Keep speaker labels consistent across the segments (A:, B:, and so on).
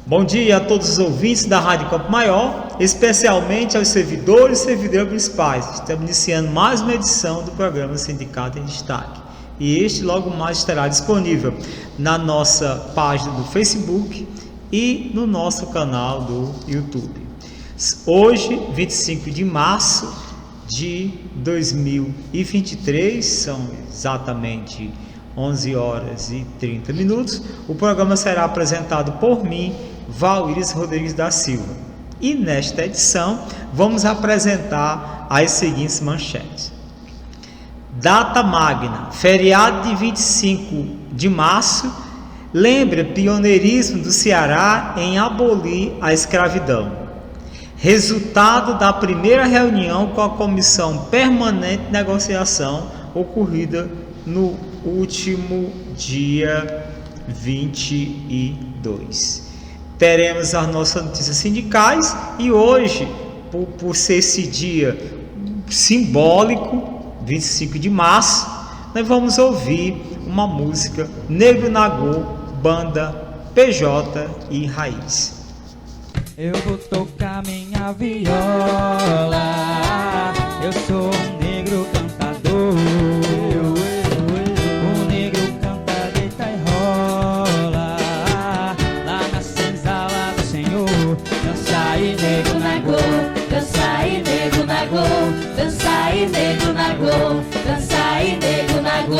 A: Bom dia a todos os ouvintes da Rádio Campo Maior, especialmente aos servidores e servidoras principais. Estamos iniciando mais uma edição do programa Sindicato em Destaque. E este logo mais estará disponível na nossa página do Facebook e no nosso canal do YouTube. Hoje, 25 de março de 2023, são exatamente 11 horas e 30 minutos. O programa será apresentado por mim, Valíris Rodrigues da Silva. E nesta edição vamos apresentar as seguintes manchetes. Data magna, feriado de 25 de março, lembra pioneirismo do Ceará em abolir a escravidão. Resultado da primeira reunião com a Comissão Permanente de Negociação, ocorrida no último dia 22. Teremos as nossas notícias sindicais e hoje, por ser esse dia simbólico, 25 de março, nós vamos ouvir uma música Negro Nagô, banda PJ e Raiz.
B: Eu vou tocar minha viola, eu sou um negro cantador. O negro canta, deita e rola, lá na senzala do Senhor. Dança e negro nagô, dança e negro nagô, dança e negro nagô, dança e negro nagô.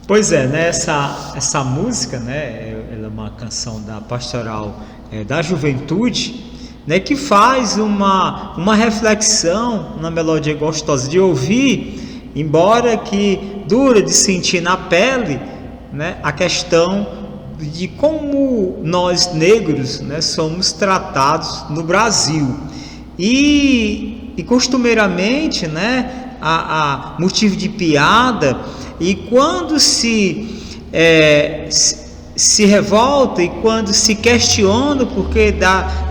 A: Pois é, né? Essa música, né? Ela é uma canção da Pastoral da Juventude, né? Que faz uma reflexão, uma melodia gostosa de ouvir, embora que dura de sentir na pele, né? A questão de como nós negros, né? Somos tratados no Brasil e costumeiramente, né? A motivo de piada. E quando se revolta e quando se questiona o porquê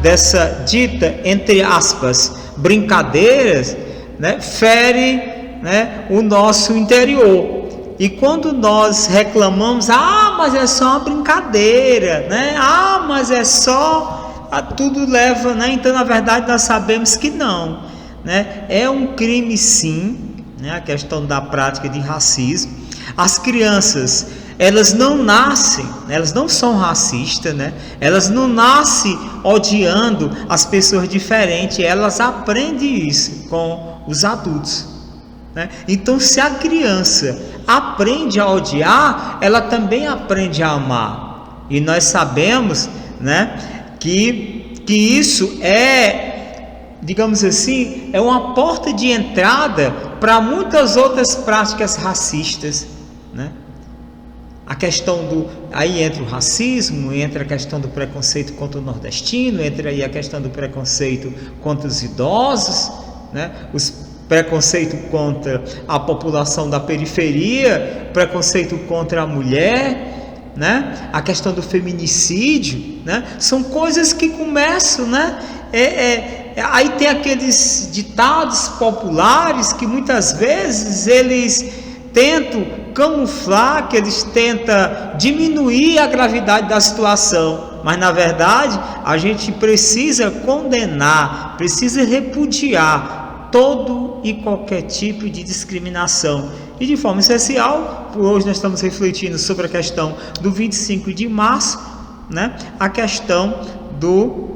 A: dessa dita, entre aspas, brincadeiras, né, fere, né, o nosso interior. E quando nós reclamamos, mas é só uma brincadeira, né? Mas é só, tudo leva, né? Então, na verdade, nós sabemos que não, né? É um crime, sim, né, a questão da prática de racismo. As crianças, elas não nascem, elas não são racistas, né? Elas não nascem odiando as pessoas diferentes, elas aprendem isso com os adultos, né? Então, se a criança aprende a odiar, ela também aprende a amar. E nós sabemos, né, que isso é, digamos assim, é uma porta de entrada para muitas outras práticas racistas, né? A questão aí entra o racismo, entra a questão do preconceito contra o nordestino, entra aí a questão do preconceito contra os idosos, né? Os preconceito contra a população da periferia, preconceito contra a mulher, né? A questão do feminicídio, né? São coisas que começam, né? Aí tem aqueles ditados populares que muitas vezes eles tentam camuflar, que eles tentam diminuir a gravidade da situação, mas na verdade a gente precisa condenar, precisa repudiar todo e qualquer tipo de discriminação. E de forma especial, hoje nós estamos refletindo sobre a questão do 25 de março, né? A questão do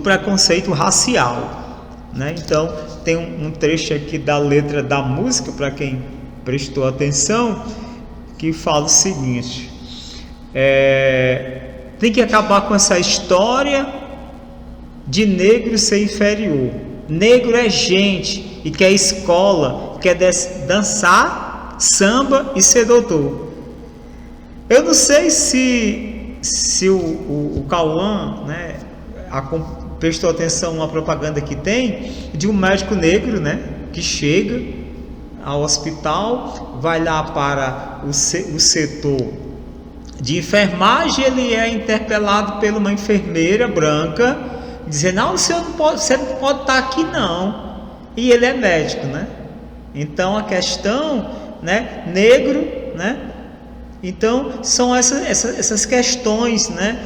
A: preconceito racial, né? Então tem um trecho aqui da letra da música, para quem prestou atenção, que fala o seguinte: tem que acabar com essa história de negro ser inferior. Negro é gente e quer escola, quer dançar, samba e ser doutor. Eu não sei se o Cauã, né, prestou atenção a uma propaganda que tem de um médico negro, né, que chega ao hospital, vai lá para o setor de enfermagem, ele é interpelado por uma enfermeira branca, dizendo: não, você não pode estar aqui não, e ele é médico, né? Então a questão, né, negro, né? Então são essas questões, né?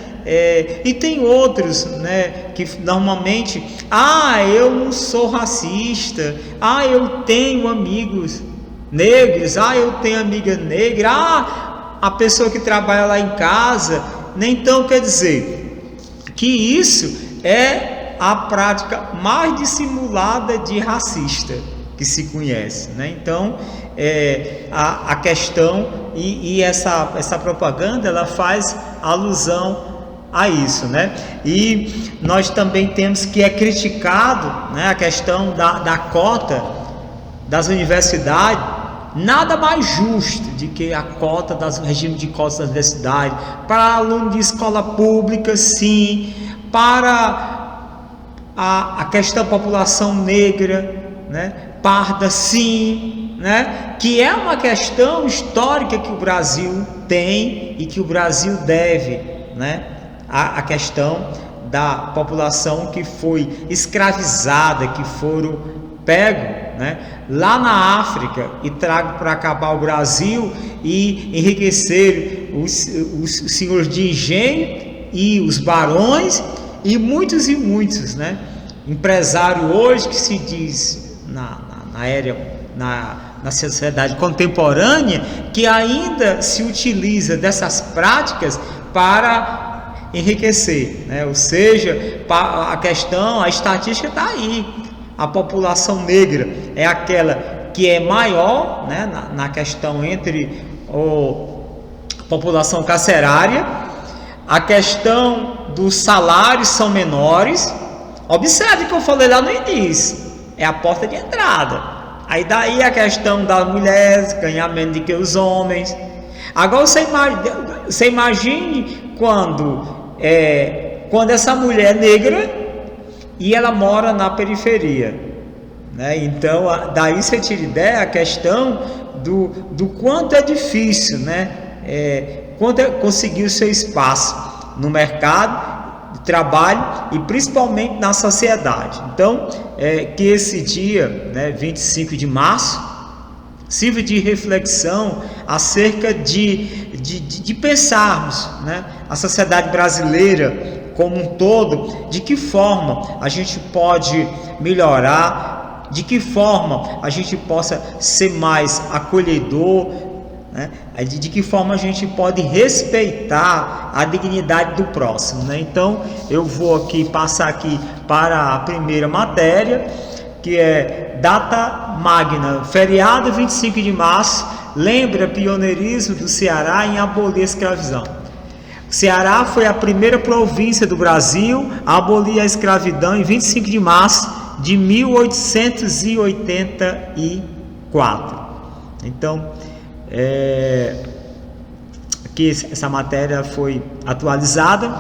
A: E tem outros, né, que normalmente, eu não sou racista, eu tenho amigos negros, eu tenho amiga negra, a pessoa que trabalha lá em casa, né? Então quer dizer que isso é a prática mais dissimulada de racista que se conhece, né? Então a questão e essa propaganda, ela faz alusão a isso, né? E nós também temos que criticado, né, a questão da cota das universidades. Nada mais justo de que a cota do regime de cotas das universidades para aluno de escola pública, sim, para a questão da população negra, né, parda, sim, né, que é uma questão histórica que o Brasil tem e que o Brasil deve, né, a questão da população que foi escravizada, que foram pegos, né, lá na África e trago para acabar o Brasil e enriquecer os senhores de engenho e os barões e muitos, né, empresário hoje que se diz na sociedade contemporânea, que ainda se utiliza dessas práticas para enriquecer, né? Ou seja, a estatística está aí. A população negra é aquela que é maior, né, na questão entre a população carcerária. A questão dos salários são menores. Observe que eu falei lá no início, é a porta de entrada. Aí daí a questão das mulheres ganhar menos do que os homens. Agora você imagine quando essa mulher negra e ela mora na periferia, né? Então daí você tira ideia a questão do quanto é difícil, né? Quanto é conseguir o seu espaço no mercado de trabalho e principalmente na sociedade. Então que esse dia, né, 25 de março, sirva de reflexão acerca de pensarmos, né, a sociedade brasileira como um todo, de que forma a gente pode melhorar, de que forma a gente possa ser mais acolhedor, né, de que forma a gente pode respeitar a dignidade do próximo, né? Então eu vou aqui passar aqui para a primeira matéria, que é data magna, feriado 25 de março, lembra pioneirismo do Ceará em abolir a escravidão. O Ceará foi a primeira província do Brasil a abolir a escravidão em 25 de março de 1884. Então, que essa matéria foi atualizada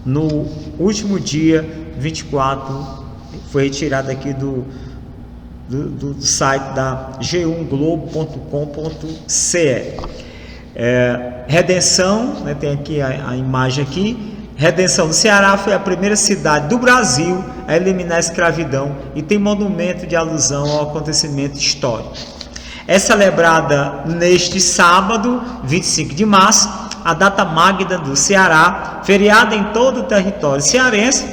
A: no último dia 24, foi retirada aqui do site da g1globo.com.ce. Redenção, né, tem aqui a imagem aqui. Redenção do Ceará foi a primeira cidade do Brasil a eliminar a escravidão e tem monumento de alusão ao acontecimento histórico. É celebrada neste sábado, 25 de março, a data magna do Ceará, feriado em todo o território cearense.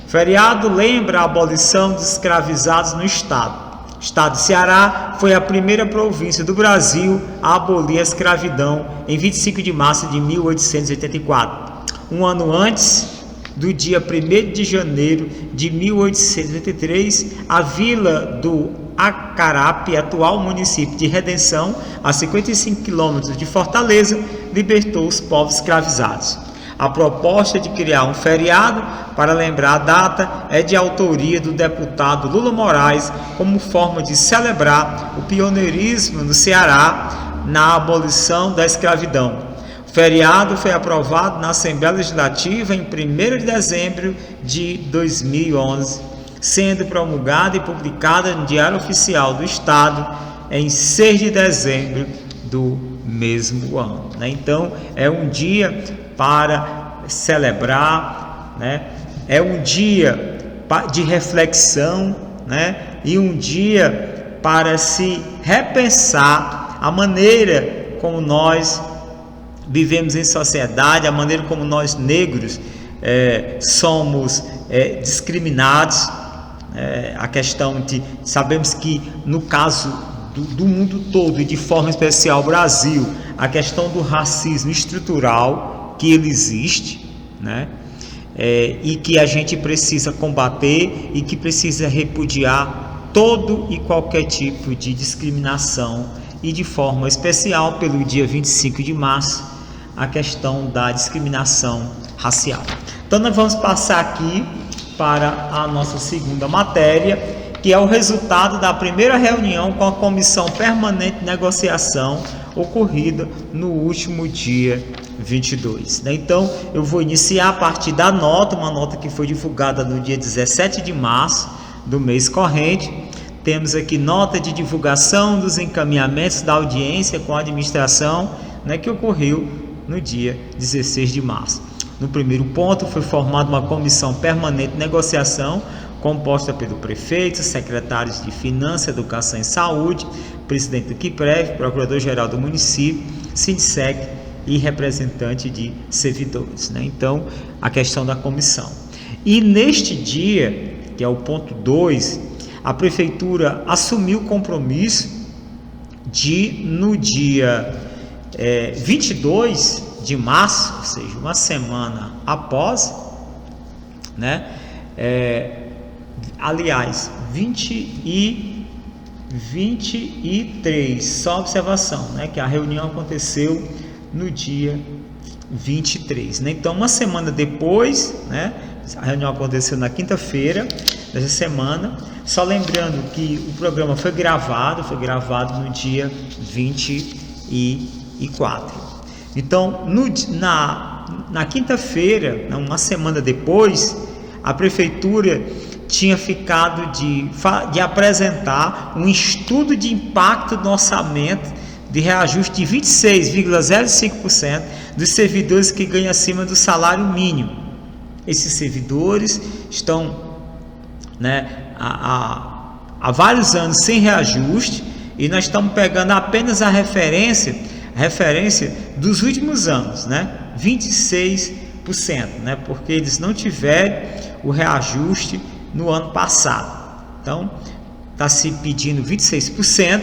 A: O feriado lembra a abolição dos escravizados no estado. O estado do Ceará foi a primeira província do Brasil a abolir a escravidão em 25 de março de 1884. Um ano antes, do dia 1º de janeiro de 1883, a vila do Acarape, atual município de Redenção, a 55 quilômetros de Fortaleza, libertou os povos escravizados. A proposta de criar um feriado para lembrar a data é de autoria do deputado Lula Moraes, como forma de celebrar o pioneirismo no Ceará na abolição da escravidão. O feriado foi aprovado na Assembleia Legislativa em 1º de dezembro de 2011, sendo promulgado e publicado no Diário Oficial do Estado em 6 de dezembro do mesmo ano. Então, é um dia para celebrar, né? É um dia de reflexão, né? E um dia para se repensar a maneira como nós vivemos em sociedade, a maneira como nós negros somos discriminados, a questão de, sabemos que no caso do mundo todo e de forma especial Brasil, a questão do racismo estrutural, que ele existe, né? E que a gente precisa combater e que precisa repudiar todo e qualquer tipo de discriminação, e de forma especial pelo dia 25 de março, a questão da discriminação racial. Então nós vamos passar aqui para a nossa segunda matéria, que é o resultado da primeira reunião com a Comissão Permanente de Negociação ocorrida no último dia 22. Então eu vou iniciar a partir da nota, uma nota que foi divulgada no dia 17 de março do mês corrente. Temos aqui nota de divulgação dos encaminhamentos da audiência com a administração, né, que ocorreu no dia 16 de março. No primeiro ponto, foi formada uma comissão permanente de negociação, composta pelo prefeito, secretários de Finanças, Educação e Saúde, presidente do QUIPREV, procurador-geral do município, Sindsec e representante de servidores, né? Então, a questão da comissão. E neste dia, que é o ponto 2, a prefeitura assumiu o compromisso de, no dia 22 de março, ou seja, uma semana após, né? Aliás, 23, só observação, né? Que a reunião aconteceu no dia 23, né? Então, uma semana depois, né? A reunião aconteceu na quinta-feira dessa semana. Só lembrando que o programa foi gravado no dia 24. Então, na quinta-feira, uma semana depois, a prefeitura tinha ficado de apresentar um estudo de impacto no orçamento de reajuste de 26,05% dos servidores que ganham acima do salário mínimo. Esses servidores estão, né, há vários anos sem reajuste, e nós estamos pegando apenas a referência dos últimos anos, né, 26%, né, porque eles não tiveram o reajuste no ano passado. Então, está se pedindo 26%.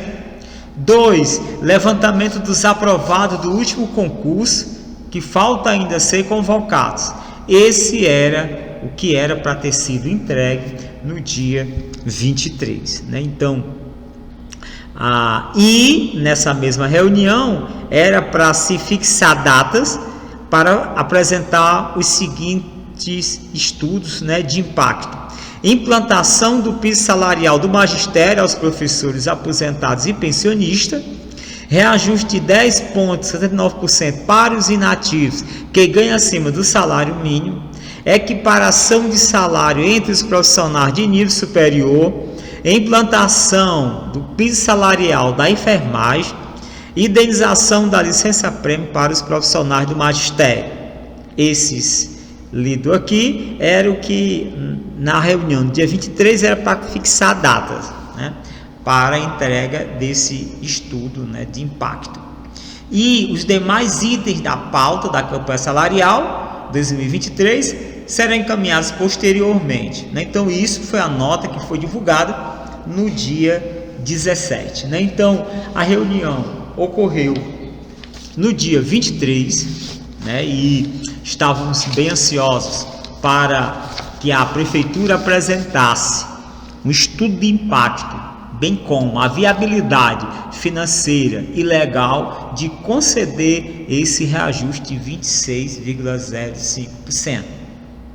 A: 2, levantamento dos aprovados do último concurso, que falta ainda ser convocados. Esse era o que era para ter sido entregue no dia 23, né? Então, e nessa mesma reunião era para se fixar datas para apresentar os seguintes estudos, né, de impacto: implantação do piso salarial do magistério aos professores aposentados e pensionistas, reajuste de 10,79% para os inativos que ganham acima do salário mínimo, equiparação de salário entre os profissionais de nível superior, implantação do piso salarial da enfermagem, indenização da licença-prêmio para os profissionais do magistério. Esses lido aqui era o que na reunião do dia 23 era para fixar datas, né, para a entrega desse estudo, né, de impacto. E os demais itens da pauta da campanha salarial 2023 serão encaminhados posteriormente, né? Então isso foi a nota que foi divulgada no dia 17, né? Então a reunião ocorreu no dia 23, né? E estávamos bem ansiosos para que a prefeitura apresentasse um estudo de impacto, bem como a viabilidade financeira e legal de conceder esse reajuste de 26,05%.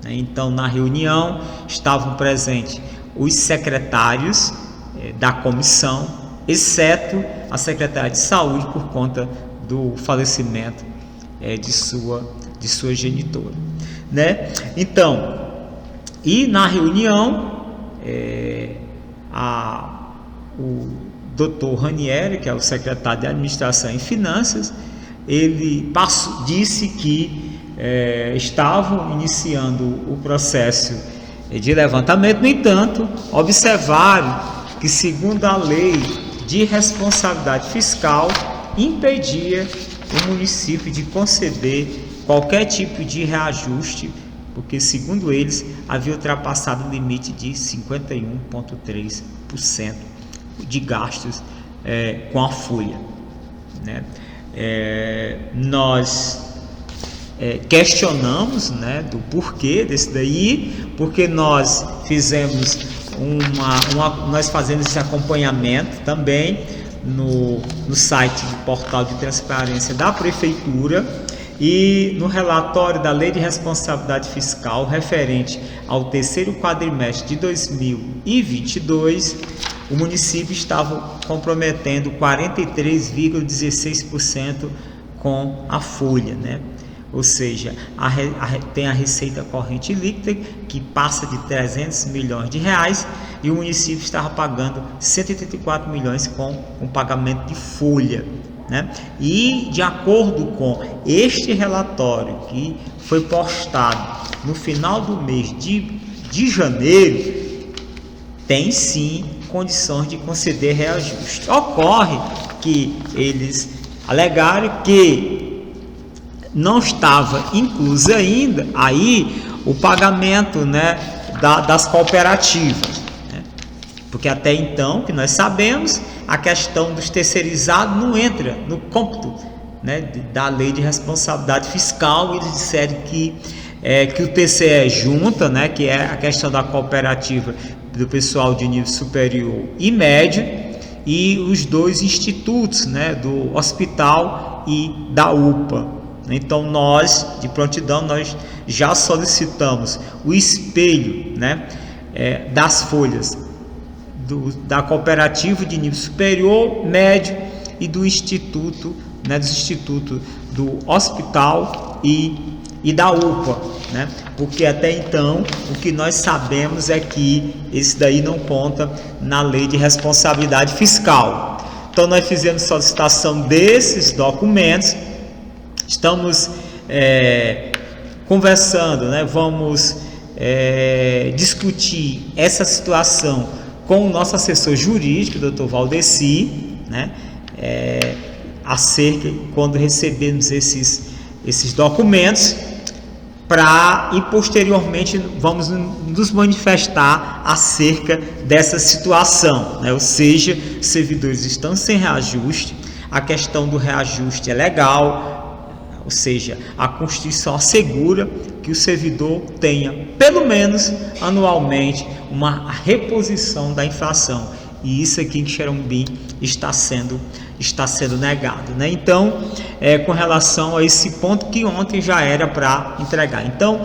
A: Então, na reunião estavam presentes os secretários da comissão, exceto a secretária de saúde, por conta do falecimento de sua genitora, né? Então, e na reunião, o Dr. Ranieri, que é o secretário de Administração e Finanças, ele disse que estavam iniciando o processo de levantamento. No entanto, observaram que, segundo a lei de responsabilidade fiscal, impedia o município de conceder qualquer tipo de reajuste, porque, segundo eles, havia ultrapassado o limite de 51,3% de gastos com a folha, né? Nós questionamos, né, do porquê desse daí, porque nós fizemos nós fazemos esse acompanhamento também no site do portal de transparência da prefeitura, e no relatório da Lei de Responsabilidade Fiscal referente ao terceiro quadrimestre de 2022, o município estava comprometendo 43,16% com a folha, né? Ou seja, tem a receita corrente líquida, que passa de 300 milhões de reais, e o município estava pagando 184 milhões com o pagamento de folha, né? E de acordo com este relatório, que foi postado no final do mês de janeiro, tem sim condições de conceder reajuste. Ocorre que eles alegaram que não estava incluso ainda aí o pagamento, né, das cooperativas, né? Porque até então, que nós sabemos, a questão dos terceirizados não entra no cômputo, né, da lei de responsabilidade fiscal. Eles disseram que o TCE junta, né, que é a questão da cooperativa do pessoal de nível superior e médio, e os dois institutos, né, do hospital e da UPA. Então nós, de prontidão, nós já solicitamos o espelho, né, das folhas da cooperativa de nível superior, médio e do instituto, né, do hospital e da UPA, né? Porque até então o que nós sabemos é que esse daí não conta na lei de responsabilidade fiscal. Então nós fizemos solicitação desses documentos. Estamos conversando, né? Vamos discutir essa situação com o nosso assessor jurídico, Dr. Valdeci, né? Acerca, quando recebemos esses documentos, e posteriormente vamos nos manifestar acerca dessa situação, né? Ou seja, os servidores estão sem reajuste, a questão do reajuste é legal. Ou seja, a Constituição assegura que o servidor tenha, pelo menos anualmente, uma reposição da inflação. E isso aqui em Xerombim está sendo negado, né? Então, com relação a esse ponto que ontem já era para entregar. Então,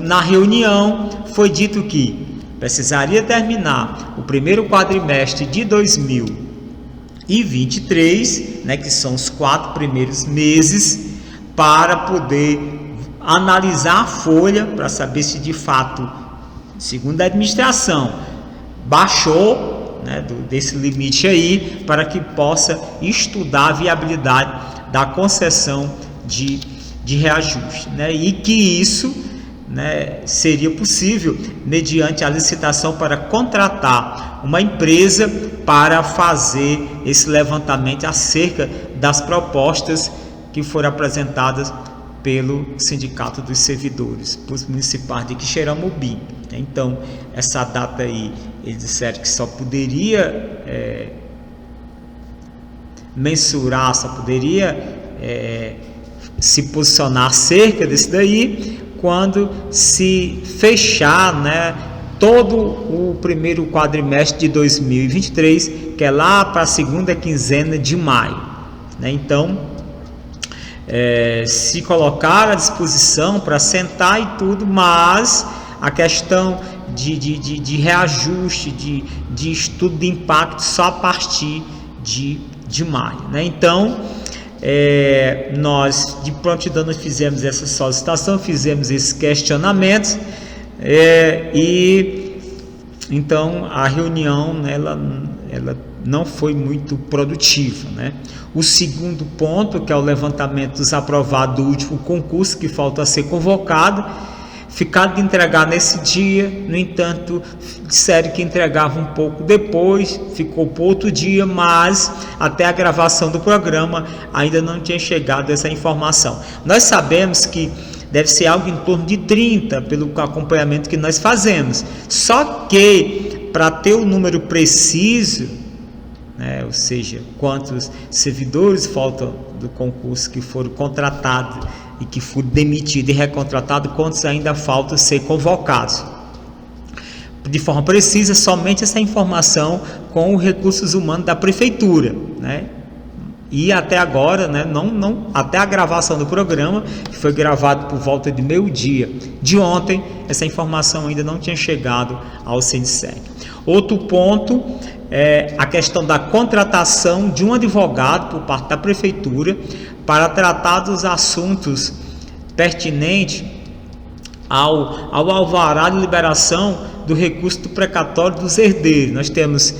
A: na reunião foi dito que precisaria terminar o primeiro quadrimestre de 2023 né, que são os 4 primeiros meses, para poder analisar a folha, para saber se de fato, segundo a administração, baixou, né, desse limite aí, para que possa estudar a viabilidade da concessão de reajuste, né, e que isso, né, seria possível mediante a licitação para contratar uma empresa para fazer esse levantamento acerca das propostas que foram apresentadas pelo Sindicato dos Servidores Municipais de Quixeramobim. Então, essa data aí, eles disseram que só poderia mensurar, só poderia se posicionar acerca desse daí quando se fechar, né, todo o primeiro quadrimestre de 2023, que é lá para a segunda quinzena de maio, né? Então, se colocar à disposição para sentar e tudo, mas a questão de reajuste, de estudo de impacto só a partir de maio, né? Então, nós de prontidão nós fizemos essa solicitação, fizemos esses questionamentos, e então a reunião, né, ela não foi muito produtiva, né? O segundo ponto, que é o levantamento dos aprovados do último concurso, que falta ser convocado, ficaram de entregar nesse dia, no entanto, disseram que entregavam um pouco depois, ficou para outro dia, mas até a gravação do programa ainda não tinha chegado essa informação. Nós sabemos que deve ser algo em torno de 30, pelo acompanhamento que nós fazemos, só que para ter o número preciso, né, ou seja, quantos servidores faltam do concurso que foram contratados e que foram demitidos e recontratados, quantos ainda faltam ser convocados. De forma precisa, somente essa informação com os recursos humanos da prefeitura, né? E até agora, né, até a gravação do programa, que foi gravado por volta de meio-dia de ontem, essa informação ainda não tinha chegado ao Sindiceg. Outro ponto é a questão da contratação de um advogado por parte da prefeitura para tratar dos assuntos pertinentes ao alvará de liberação do recurso do precatório dos herdeiros. Nós temos,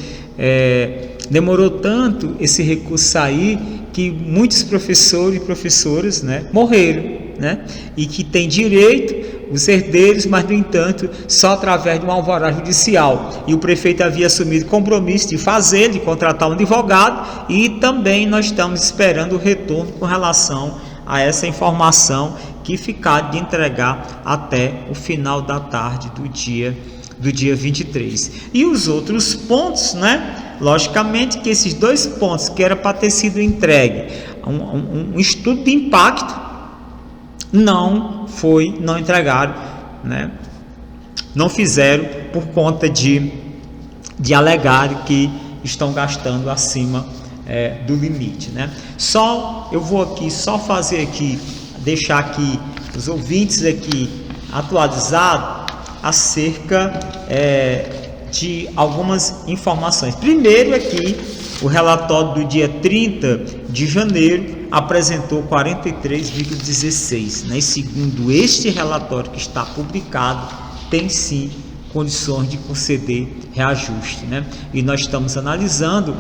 A: demorou tanto esse recurso sair que muitos professores e professoras, né, morreram, né, e que tem direito os herdeiros, mas no entanto só através de um alvará judicial, e o prefeito havia assumido compromisso de fazer, de contratar um advogado, e também nós estamos esperando o retorno com relação a essa informação que ficaram de entregar até o final da tarde do dia 23. E os outros pontos, né? Logicamente que esses 2 pontos que era para ter sido entregue, um estudo de impacto, não entregaram, né? Não fizeram por conta de alegar que estão gastando acima do limite, né? Eu vou aqui deixar aqui os ouvintes aqui atualizados acerca de algumas informações. Primeiro aqui, o relatório do dia 30 de janeiro apresentou 43,16, né? E segundo este relatório que está publicado, tem sim condições de conceder reajuste, né? E nós estamos analisando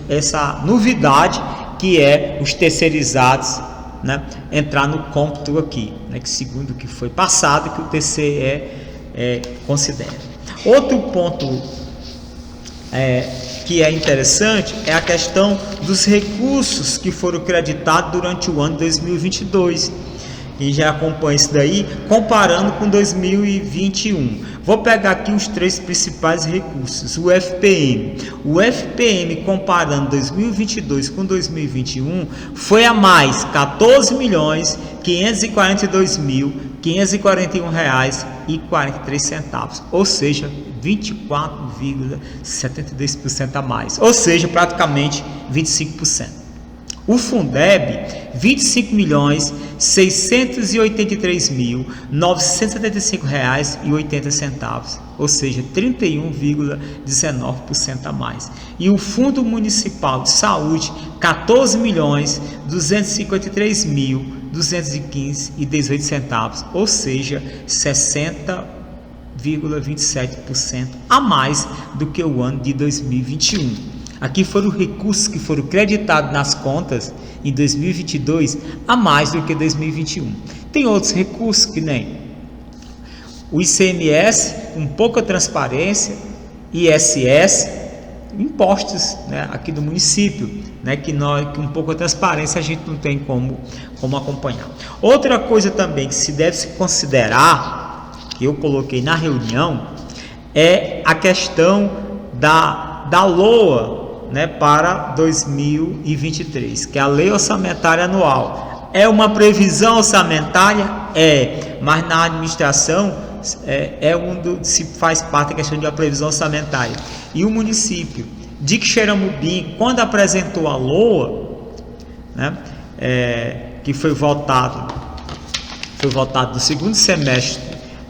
A: essa novidade que é os terceirizados, né, entrar no cômputo aqui, né, que segundo o que foi passado, que o TCE considera. Outro ponto que é interessante é a questão dos recursos que foram creditados durante o ano 2022. E já acompanha isso daí, comparando com 2021. Vou pegar aqui os 3 principais recursos. O FPM. O FPM, comparando 2022 com 2021, foi a mais R$14.542.541,43, ou seja, 24,72% a mais, ou seja, praticamente 25%. O Fundeb, R$ 25.683.975,80, ou seja, 31,19% a mais. E o Fundo Municipal de Saúde, R$ 14.253.215,18, ou seja, 60,27% a mais do que o ano de 2021. Aqui foram recursos que foram creditados nas contas em 2022 a mais do que 2021. Tem outros recursos que nem o ICMS, com pouca transparência, ISS, impostos, né, aqui do município, né, que com pouca transparência a gente não tem como acompanhar. Outra coisa também que se deve se considerar, que eu coloquei na reunião, é a questão da LOA, né, para 2023, que é a Lei Orçamentária Anual. É uma previsão orçamentária? Mas na administração se faz parte da questão de uma previsão orçamentária. E o município de Quixeramobim, quando apresentou a LOA, né, que foi votado no segundo semestre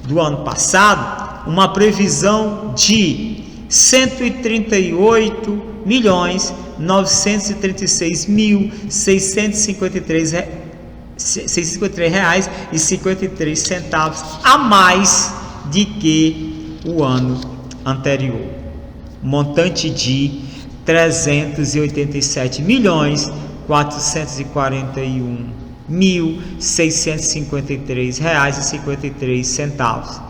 A: do ano passado, uma previsão de R$ 138.653.653,53 a mais de que o ano anterior. Montante de R$ 387.441.653,53,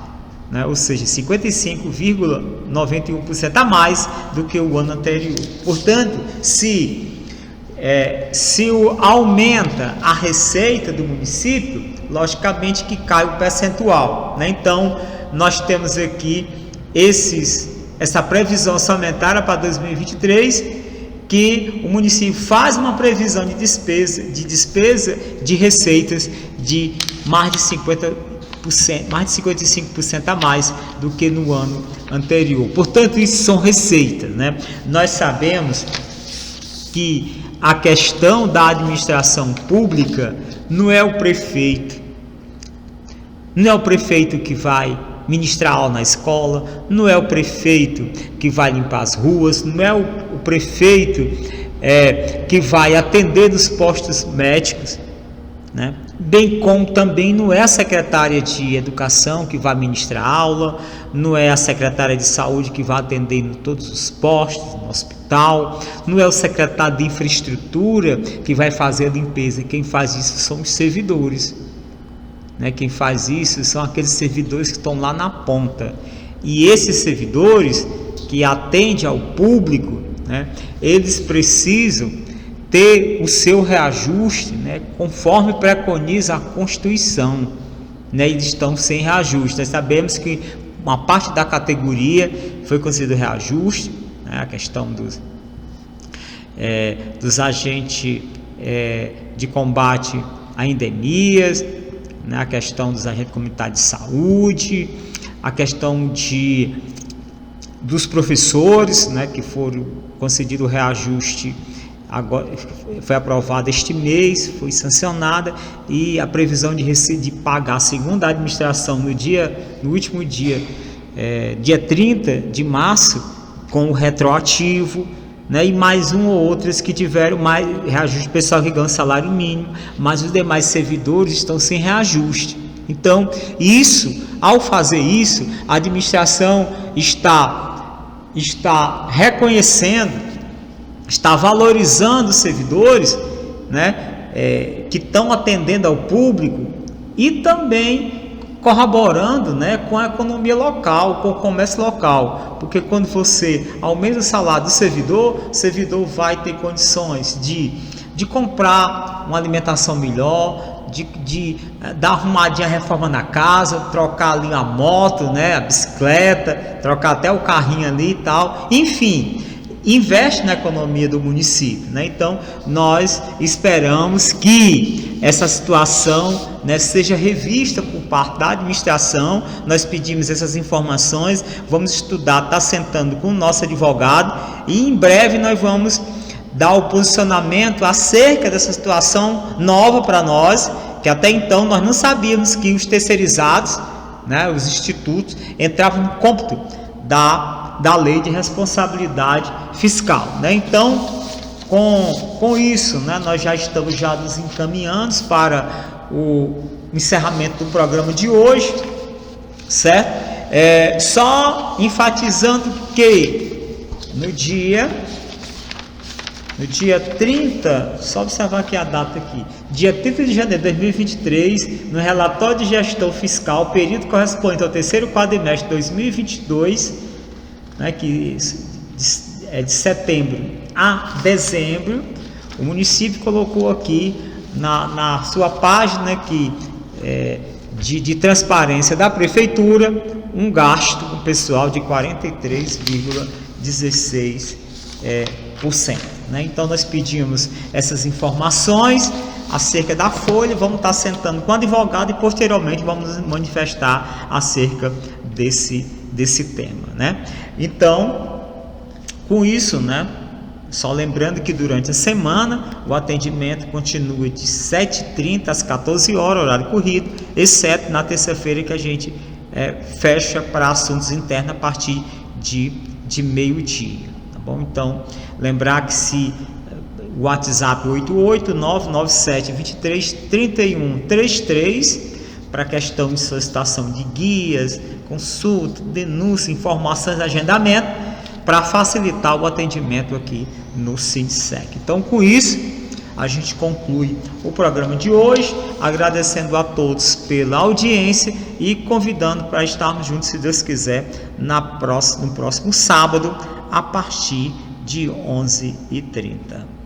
A: né? Ou seja, 55,91% a mais do que o ano anterior. Portanto, se aumenta a receita do município, logicamente que cai o percentual, né? Então, nós temos aqui essa previsão orçamentária para 2023, que o município faz uma previsão de despesa de receitas de mais de 55% a mais do que no ano anterior. Portanto, isso são receitas, né? Nós sabemos que a questão da administração pública não é o prefeito que vai ministrar aula na escola, não é o prefeito que vai limpar as ruas, não é o prefeito que vai atender nos postos médicos, né? Bem como também não é a secretária de educação que vai ministrar aula, não é a secretária de saúde que vai atender em todos os postos, no hospital, não é o secretário de infraestrutura que vai fazer a limpeza. Quem faz isso são os servidores, né? Quem faz isso são aqueles servidores que estão lá na ponta, e esses servidores que atendem ao público, né, eles precisam ter o seu reajuste, né, conforme preconiza a Constituição, né? Eles estão sem reajuste. Nós sabemos que uma parte da categoria foi concedido reajuste, né, a questão dos agentes de combate a endemias, né, a questão dos agentes comunitários de saúde, a questão dos professores, né, que foram concedido o reajuste. Agora foi aprovada este mês, foi sancionada, e a previsão de pagar, segundo a administração, no último dia, dia 30 de março, com o retroativo, né, e mais um ou outros que tiveram mais reajuste, pessoal que ganha salário mínimo, mas os demais servidores estão sem reajuste. Então, ao fazer isso, a administração está reconhecendo, está valorizando os servidores, né, que estão atendendo ao público, e também corroborando, né, com a economia local, com o comércio local, porque quando você aumenta o salário do servidor, o servidor vai ter condições de comprar uma alimentação melhor, de dar arrumadinha, reforma na casa, trocar ali a moto, né, a bicicleta, trocar até o carrinho ali e tal, enfim, investe na economia do município, né? Então, nós esperamos que essa situação, né, seja revista por parte da administração. Nós pedimos essas informações, vamos estudar, está sentando com o nosso advogado, e em breve nós vamos dar o posicionamento acerca dessa situação nova para nós, que até então nós não sabíamos que os terceirizados, né, os institutos, entravam no cômputo da lei de responsabilidade fiscal, né? Então, com isso, né, nós já estamos nos encaminhando para o encerramento do programa de hoje, certo? Só enfatizando que no dia 30, só observar aqui a data aqui, dia 30 de janeiro de 2023, no relatório de gestão fiscal, período correspondente ao terceiro quadrimestre de 2022, né, que é de setembro a dezembro, o município colocou aqui na sua página que, de transparência da prefeitura, um gasto com pessoal de 43,16%. Né? Então nós pedimos essas informações acerca da folha, vamos estar sentando com o advogado e posteriormente vamos manifestar acerca desse tema, né? Então, com isso, né, só lembrando que durante a semana o atendimento continua de 7h30 às 14 horas, horário corrido, exceto na terça-feira que a gente fecha para assuntos internos a partir de meio-dia, tá bom? Então, lembrar que se o WhatsApp 88997233133 para questão de solicitação de guias, consulta, denúncia, informações, agendamento, para facilitar o atendimento aqui no Sindsec. Então, com isso, a gente conclui o programa de hoje, agradecendo a todos pela audiência e convidando para estarmos juntos, se Deus quiser, no próximo sábado, a partir de 11h30.